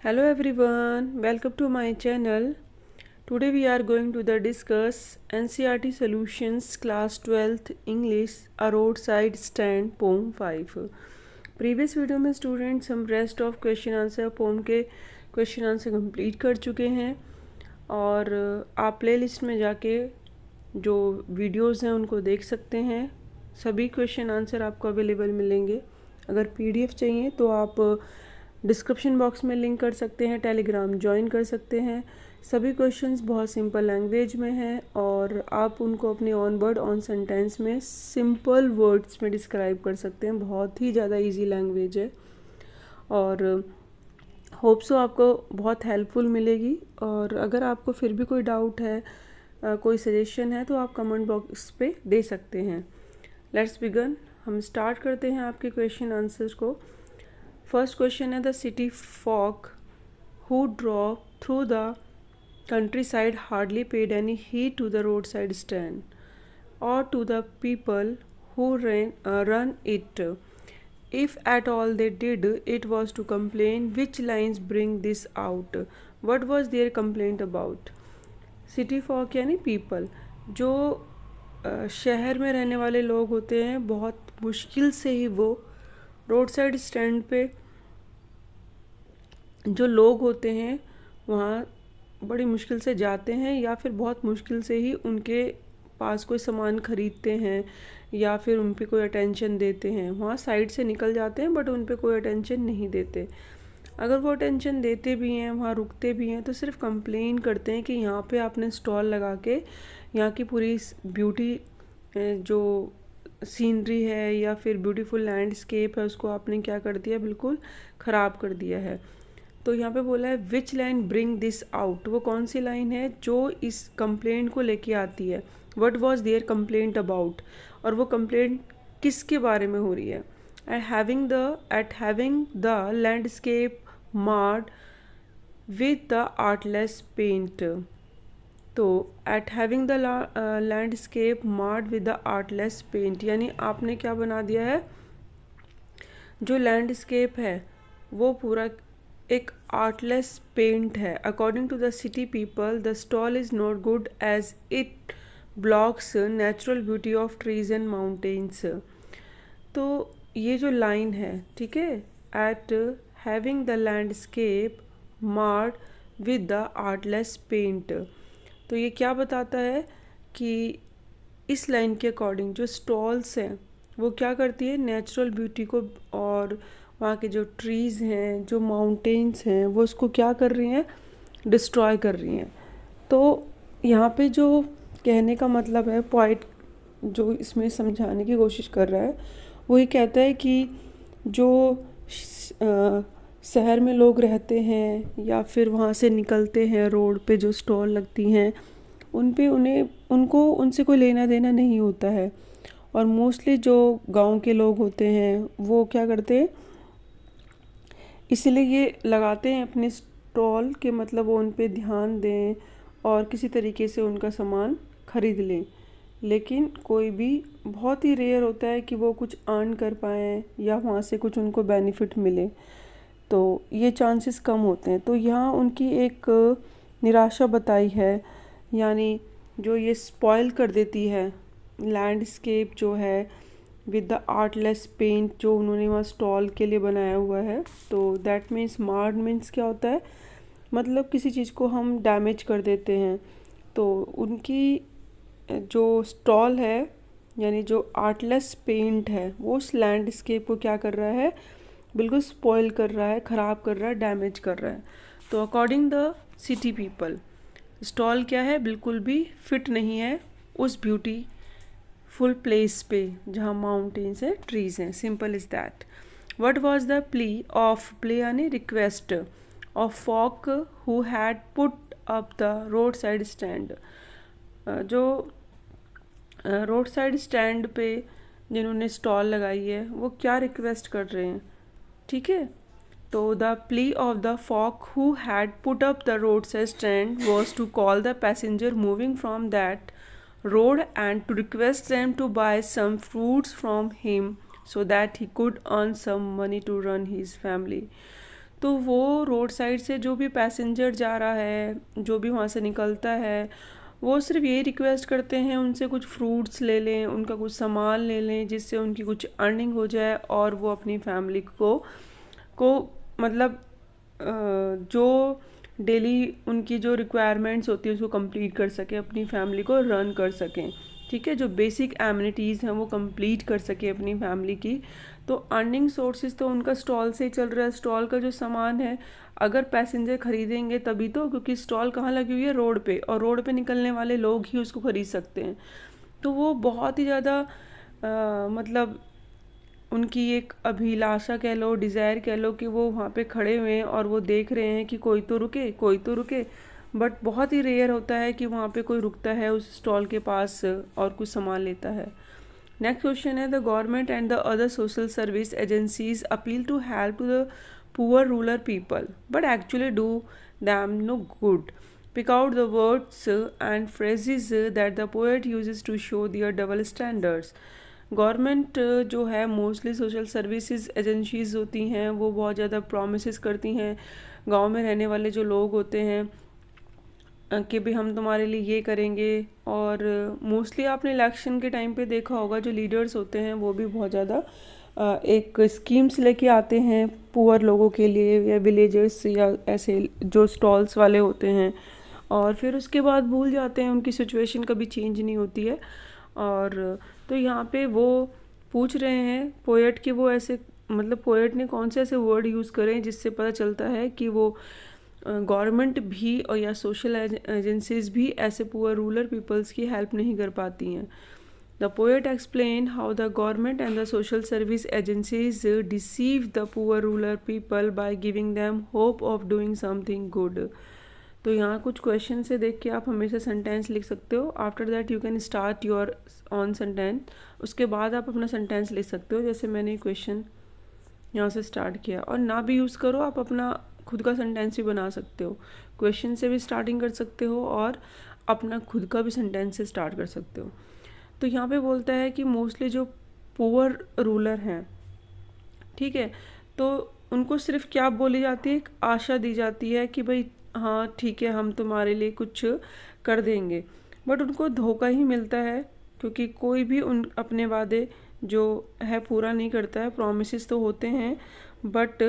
Hello everyone, welcome to my channel. Today we are going to discuss NCERT Solutions Class 12th English A Roadside Stand Poem 5. Previous video में students हम rest of question answer poem के question answer complete कर चुके हैं और आप playlist में जाके जो वीडियोस हैं उनको देख सकते हैं। सभी क्वेश्चन आंसर आपको अवेलेबल मिलेंगे। अगर पीडीएफ चाहिए तो आप डिस्क्रिप्शन बॉक्स में लिंक कर सकते हैं, टेलीग्राम ज्वाइन कर सकते हैं। सभी क्वेश्चंस बहुत सिंपल लैंग्वेज में हैं और आप उनको अपने ऑन वर्ड ऑन सेंटेंस में सिंपल वर्ड्स में डिस्क्राइब कर सकते हैं। बहुत ही ज़्यादा इजी लैंग्वेज है और होप सो आपको बहुत हेल्पफुल मिलेगी। और अगर आपको फिर भी कोई डाउट है, कोई सजेशन है तो आप कमेंट बॉक्स पे दे सकते हैं। Let's begin. हम स्टार्ट करते हैं आपके क्वेश्चन आंसर्स को। फर्स्ट क्वेश्चन है the city folk who drove through the countryside hardly paid any heed to the road side stand or to the people who run it. If at all they did, it was to complain. Which lines bring this out? What was their complaint about? City folk यानी people, जो शहर में रहने वाले लोग होते हैं, बहुत मुश्किल से ही वो रोड साइड स्टैंड पे जो लोग होते हैं वहाँ बड़ी मुश्किल से जाते हैं या फिर बहुत मुश्किल से ही उनके पास कोई सामान खरीदते हैं या फिर उन पे कोई अटेंशन देते हैं। वहाँ साइड से निकल जाते हैं बट उन पे कोई अटेंशन नहीं देते। अगर वो अटेंशन देते भी हैं, वहाँ रुकते भी हैं, तो सिर्फ कंप्लेन करते हैं कि यहाँ पे आपने स्टॉल लगा के यहाँ की पूरी ब्यूटी जो सीनरी है या फिर ब्यूटीफुल लैंडस्केप है उसको आपने क्या कर दिया, बिल्कुल ख़राब कर दिया है। तो यहाँ पे बोला है which line bring this out, वो कौन सी लाइन है जो इस कंप्लेंट को लेके आती है। What was there complaint about, और वो कंप्लेंट किसके बारे में हो रही है। At having the landscape marred with the artless paint. तो at having the landscape marred with the artless paint यानी आपने क्या बना दिया है, जो लैंडस्केप है वो पूरा एक आर्टलेस पेंट है। According to the city people the stall is not good as it blocks natural beauty of trees and mountains. तो ये जो लाइन है, ठीक है, at having the landscape marred with the artless paint, तो ये क्या बताता है कि इस लाइन के अकॉर्डिंग जो स्टॉल्स हैं वो क्या करती है, नेचुरल ब्यूटी को और वहाँ के जो ट्रीज़ हैं, जो माउंटेन्स हैं, वो उसको क्या कर रही हैं, डिस्ट्रॉय कर रही हैं। तो यहाँ पे जो कहने का मतलब है, पॉइंट जो इसमें समझाने की कोशिश कर रहा है, वो ये कहता है कि जो शहर में लोग रहते हैं या फिर वहाँ से निकलते हैं, रोड पे जो स्टॉल लगती हैं उन पे उनको उनसे कोई लेना देना नहीं होता है। और मोस्टली जो गांव के लोग होते हैं वो क्या करते हैं, इसलिए ये लगाते हैं अपने स्टॉल के, मतलब वो उन पे ध्यान दें और किसी तरीके से उनका सामान खरीद लें। लेकिन कोई भी बहुत ही रेयर होता है कि वो कुछ अर्न कर पाएँ या वहाँ से कुछ उनको बेनिफिट मिले, तो ये चांसेस कम होते हैं। तो यहाँ उनकी एक निराशा बताई है, यानी जो ये स्पॉइल कर देती है लैंडस्केप जो है विद द आर्टलेस पेंट जो उन्होंने वहाँ स्टॉल के लिए बनाया हुआ है। तो दैट मीन्स मार्ड मीन्स क्या होता है, मतलब किसी चीज़ को हम डैमेज कर देते हैं। तो उनकी जो स्टॉल है यानी जो आर्टलेस पेंट है वो उस लैंडस्केप को क्या कर रहा है, बिल्कुल स्पॉइल कर रहा है, ख़राब कर रहा है, डैमेज कर रहा है। तो according the city people stall क्या है, बिल्कुल भी फिट नहीं है उस ब्यूटी फुल प्लेस पे जहाँ माउंटेन्स है, ट्रीज़ हैं। Simple is that. What was the plea यानी request of folk who had put up the road side stand, जो रोड साइड स्टैंड पे जिन्होंने स्टॉल लगाई है वो क्या रिक्वेस्ट कर रहे हैं, ठीक है। तो the plea of the folk who had put up the road side stand was to call the passenger moving from that road and to request them to buy some fruits from him so that he could earn some money to run his family. तो वो road side से जो भी passenger जा रहा है, जो भी वहाँ से निकलता है, वो सिर्फ यही रिक्वेस्ट करते हैं उनसे कुछ फ्रूट्स ले लें, उनका कुछ सामान ले लें, जिससे उनकी कुछ अर्निंग हो जाए और वो अपनी फैमिली को मतलब जो डेली उनकी जो रिक्वायरमेंट्स होती है उसको कंप्लीट कर सकें, अपनी फैमिली को रन कर सकें। ठीक है, जो बेसिक एमिनिटीज़ हैं वो कंप्लीट कर सके अपनी फैमिली की। तो अर्निंग सोर्सेज तो उनका स्टॉल से ही चल रहा है। स्टॉल का जो सामान है, अगर पैसेंजर खरीदेंगे तभी तो, क्योंकि स्टॉल कहाँ लगी हुई है? रोड पे, और रोड पे निकलने वाले लोग ही उसको खरीद सकते हैं। तो वो बहुत ही ज़्यादा मतलब उनकी एक अभिलाषा कह लो, डिज़ायर कह लो, कि वो वहाँ पे खड़े हुए हैं और वो देख रहे हैं कि कोई तो रुके, कोई तो रुके। बट बहुत ही रेयर होता है कि वहाँ पे कोई रुकता है उस स्टॉल के पास और कुछ सामान लेता है। नेक्स्ट क्वेश्चन है, the government and the other social service agencies appeal to help to the poor rural people but actually do them no good. Pick out the words and phrases that the poet uses to show their double standards. Government जो है mostly social services agencies होती हैं, वो बहुत ज़्यादा promise करती हैं गांव में रहने वाले जो लोग होते हैं कि भी हम तुम्हारे लिए ये करेंगे। और मोस्टली आपने इलेक्शन के टाइम पे देखा होगा, जो लीडर्स होते हैं वो भी बहुत ज़्यादा एक स्कीम्स लेके आते हैं पुअर लोगों के लिए, या विलेजर्स, या ऐसे जो स्टॉल्स वाले होते हैं, और फिर उसके बाद भूल जाते हैं, उनकी सिचुएशन कभी चेंज नहीं होती है। और तो यहाँ पे वो पूछ रहे हैं पोएट कि वो ऐसे, मतलब पोएट ने कौन से ऐसे वर्ड यूज़ करें जिससे पता चलता है कि वो गवर्नमेंट भी और या सोशल एजेंसीज भी ऐसे पुअर रूरल पीपल्स की हेल्प नहीं कर पाती हैं। The poet explain how the government and the social service agencies deceive the poor rural people by giving them hope of doing something good. तो यहाँ कुछ क्वेश्चन से देख के आप हमेशा सेंटेंस लिख सकते हो. After that you can start your on sentence. उसके बाद आप अपना सेंटेंस लिख सकते हो, जैसे मैंने क्वेश्चन यहाँ से स्टार्ट किया. और ना भी यूज़ करो, आप अपना खुद का सेंटेंस भी बना सकते हो. क्वेश्चन से भी स्टार्टिंग कर सकते हो और अपना खुद का भी सेंटेंस से स्टार्ट कर सकते हो. तो यहाँ पे बोलता है कि मोस्टली जो पुअर रूलर हैं, ठीक है, तो उनको सिर्फ क्या बोली जाती है, एक आशा दी जाती है कि भाई हाँ ठीक है, हम तुम्हारे लिए कुछ कर देंगे. बट उनको धोखा ही मिलता है, क्योंकि कोई भी उन अपने वादे जो है पूरा नहीं करता है. प्रॉमिसेस तो होते हैं बट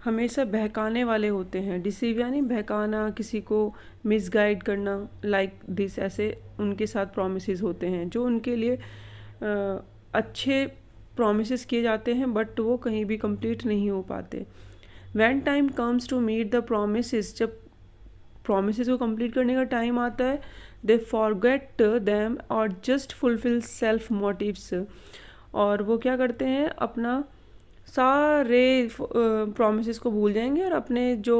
हमेशा बहकाने वाले होते हैं. डिसीव यानी बहकाना, किसी को मिसगाइड करना, लाइक दिस, ऐसे उनके साथ प्रॉमिसेस होते हैं जो उनके लिए अच्छे प्रॉमिसेस किए जाते हैं बट वो कहीं भी कंप्लीट नहीं हो पाते. When time comes to meet the promises, जब प्रॉमिसेस को कंप्लीट करने का टाइम आता है, दे फॉरगेट दैम और जस्ट फुलफिल सेल्फ मोटिव्स. और वो क्या करते हैं, अपना सारे प्रॉमिसेस को भूल जाएंगे और अपने जो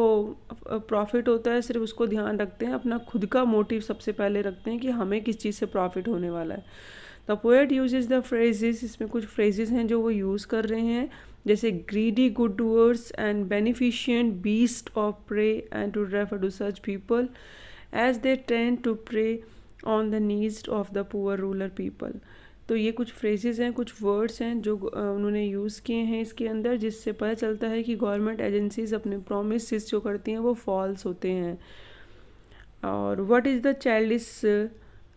प्रॉफिट होता है सिर्फ उसको ध्यान रखते हैं. अपना खुद का मोटिव सबसे पहले रखते हैं कि हमें किस चीज़ से प्रॉफिट होने वाला है. The poet uses the phrases. इसमें कुछ फ्रेजेस हैं जो वो यूज़ कर रहे हैं, जैसे greedy good doers and beneficent beast of prey, and to refer to such people as they tend to prey on the needs of the poor rural people. तो ये कुछ फ्रेजेस हैं, कुछ वर्ड्स हैं जो उन्होंने यूज़ किए हैं इसके अंदर, जिससे पता चलता है कि गवर्नमेंट एजेंसीज अपने प्रॉमिसेस जो करती हैं वो फॉल्स होते हैं. और what is the childish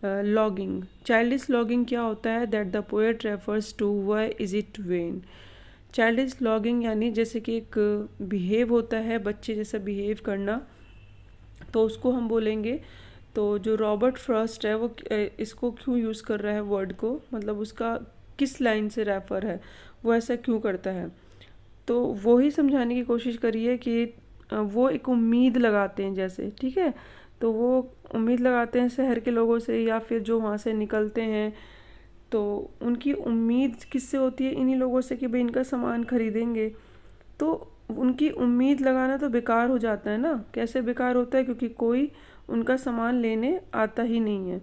longing. Childish longing क्या होता है, that the poet refers to why is it vain. Childish longing यानी जैसे कि एक बिहेव होता है, बच्चे जैसा बिहेव करना, तो उसको हम बोलेंगे. तो जो रॉबर्ट फ्रॉस्ट है वो इसको क्यों यूज़ कर रहा है वर्ड को, मतलब उसका किस लाइन से रेफर है, वो ऐसा क्यों करता है, तो वो ही समझाने की कोशिश करी है कि वो एक उम्मीद लगाते हैं जैसे, ठीक है, तो वो उम्मीद लगाते हैं शहर के लोगों से या फिर जो वहाँ से निकलते हैं. तो उनकी उम्मीद किससे होती है, इन्हीं लोगों से कि भाई इनका सामान खरीदेंगे. तो उनकी उम्मीद लगाना तो बेकार हो जाता है ना. कैसे बेकार होता है, क्योंकि कोई उनका सामान लेने आता ही नहीं है.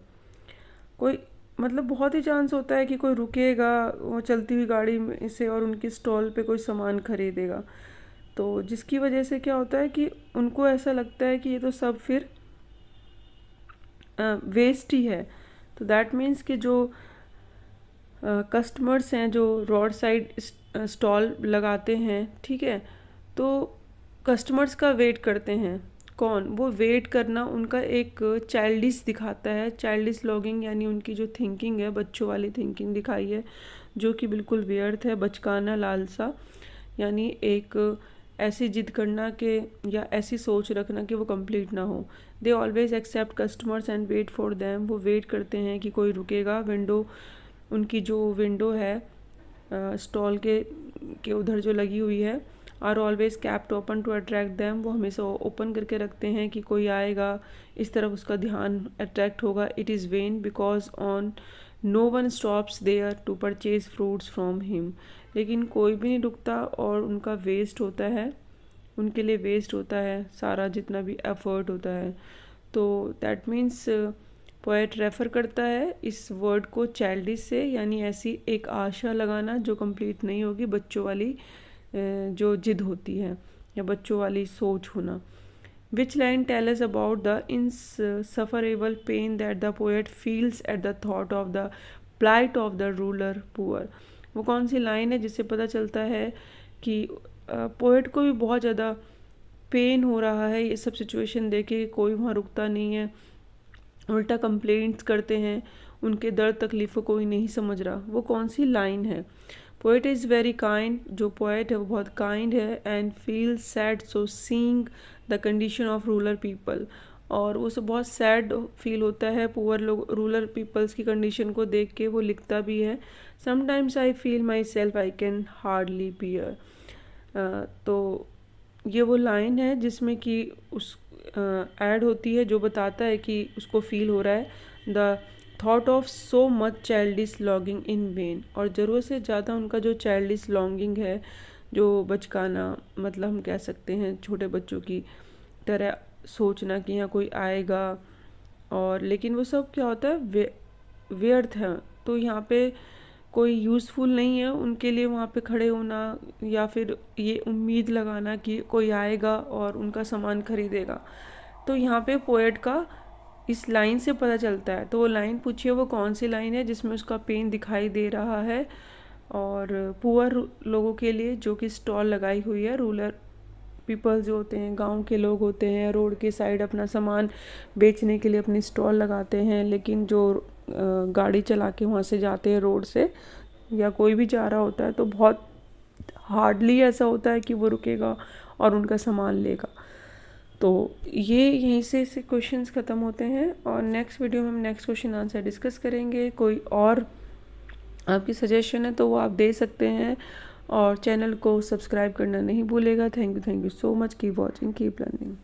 कोई मतलब बहुत ही चांस होता है कि कोई रुकेगा वो चलती हुई गाड़ी में से और उनकी स्टॉल पे कोई सामान खरीदेगा. तो जिसकी वजह से क्या होता है कि उनको ऐसा लगता है कि ये तो सब फिर वेस्ट ही है. तो दैट मीन्स कि जो कस्टमर्स हैं जो रोड साइड स्टॉल लगाते हैं, ठीक है, तो कस्टमर्स का वेट करते हैं। कौन? वो वेट करना उनका एक चाइल्डिश दिखाता है, चाइल्डिश लॉगिंग, यानी उनकी जो थिंकिंग है, बच्चों वाली थिंकिंग दिखाई है, जो कि बिल्कुल व्यर्थ है, बचकाना लालसा, यानी एक ऐसी जिद करना कि या ऐसी सोच रखना कि वो कंप्लीट ना हो। They always expect customers and wait for them, वो वेट करते हैं कि कोई रुकेगा। विंडो, उनकी जो विंडो है स्टॉल के उधर जो लगी हुई है, are always kept open to attract them, वो हमेशा ओपन करके रखते हैं कि कोई आएगा, इस तरफ उसका ध्यान अट्रैक्ट होगा। It is vain because on no one stops there to purchase fruits from him, लेकिन कोई भी नहीं रुकता और उनका वेस्ट होता है, उनके लिए वेस्ट होता है सारा जितना भी एफर्ट होता है। तो दैट मीन्स पोएट रेफ़र करता है इस वर्ड को चाइल्डिश से, यानी ऐसी एक आशा लगाना जो कंप्लीट नहीं होगी, बच्चों वाली जो जिद होती है या बच्चों वाली सोच होना। Which line tell us about the insufferable pain that the poet feels at the thought of the plight of the rural poor, वो कौन सी लाइन है जिससे पता चलता है कि पोएट को भी बहुत ज़्यादा पेन हो रहा है ये सब सिचुएशन देखे, कोई वहाँ रुकता नहीं है, उल्टा कंप्लेंट्स करते हैं, उनके दर्द तकलीफ़ को कोई नहीं समझ रहा। वो कौन सी लाइन है? पोएट इज़ वेरी काइंड, जो पोएट है वो बहुत काइंड है, and feel sad so seeing the condition of rural people, और उसे बहुत सैड फील होता है पुअर लोग, रूरल पीपल्स की कंडीशन को देख के। वो लिखता भी है, sometimes I feel myself I can hardly bear. तो ये वो लाइन है जिसमें कि उस ऐड होती है जो बताता है कि उसको फील हो रहा है, the thought of so much childish longing in when, और ज़रूरत से ज़्यादा उनका जो चाइल्डिश लॉन्गिंग है, जो बचकाना, मतलब हम कह सकते हैं छोटे बच्चों की तरह सोचना कि यहाँ कोई आएगा, और लेकिन वो सब क्या होता है, व्यर्थ है। तो यहाँ पे कोई यूज़फुल नहीं है उनके लिए वहाँ पे खड़े होना, या फिर ये उम्मीद लगाना कि कोई आएगा और उनका सामान खरीदेगा। तो यहाँ पे पोएट का इस लाइन से पता चलता है। तो वो लाइन पूछिए, वो कौन सी लाइन है जिसमें उसका पेन दिखाई दे रहा है, और पुअर लोगों के लिए जो कि स्टॉल लगाई हुई है, रूरल पीपल जो होते हैं, गांव के लोग होते हैं, रोड के साइड अपना सामान बेचने के लिए अपनी स्टॉल लगाते हैं, लेकिन जो गाड़ी चला के वहाँ से जाते हैं रोड से, या कोई भी जा रहा होता है, तो बहुत हार्डली ऐसा होता है कि वो रुकेगा और उनका सामान लेगा। तो ये यहीं से क्वेश्चंस ख़त्म होते हैं, और नेक्स्ट वीडियो में हम नेक्स्ट क्वेश्चन आंसर डिस्कस करेंगे। कोई और आपकी सजेशन है तो वो आप दे सकते हैं, और चैनल को सब्सक्राइब करना नहीं भूलेगा। Thank you so much, keep watching, keep learning.